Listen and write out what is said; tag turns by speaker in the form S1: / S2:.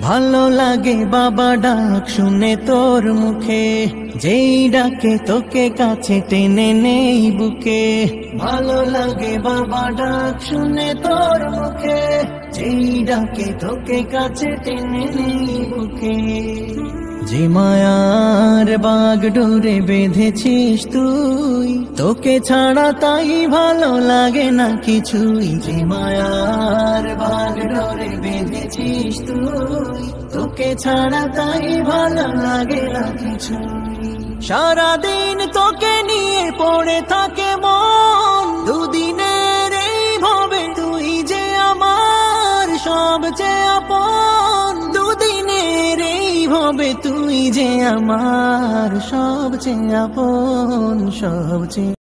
S1: ভালো লাগে বাবা ডাক শুনে তোর মুখে, যেই ডাকে তোকে কাছে টেনে নেই বুকে। ভালো লাগে বাবা ডাক শুনে তোর মুখে, যেই ডাকে তোকে কাছে টেনে নেই বুকে। যে মায়ার বাগ ডোরে বেঁধেছিস তুই, তোকে ছাড়া তাই ভালো লাগে না কিছুই। যে মায়ার বাগ ডোরে বেঁধেছিস তুই, তোকে ছাড়া তাই ভালো লাগে না কিছুই। সারাদিন তোকে নিয়ে পড়ে থাকে মন, দুদিনের এই ভাবে তুই যে আমার সবচেয়ে আপন। দুদিনের এই ভাবে তুই যে আমার সবচেয়ে আপন, সবচেয়ে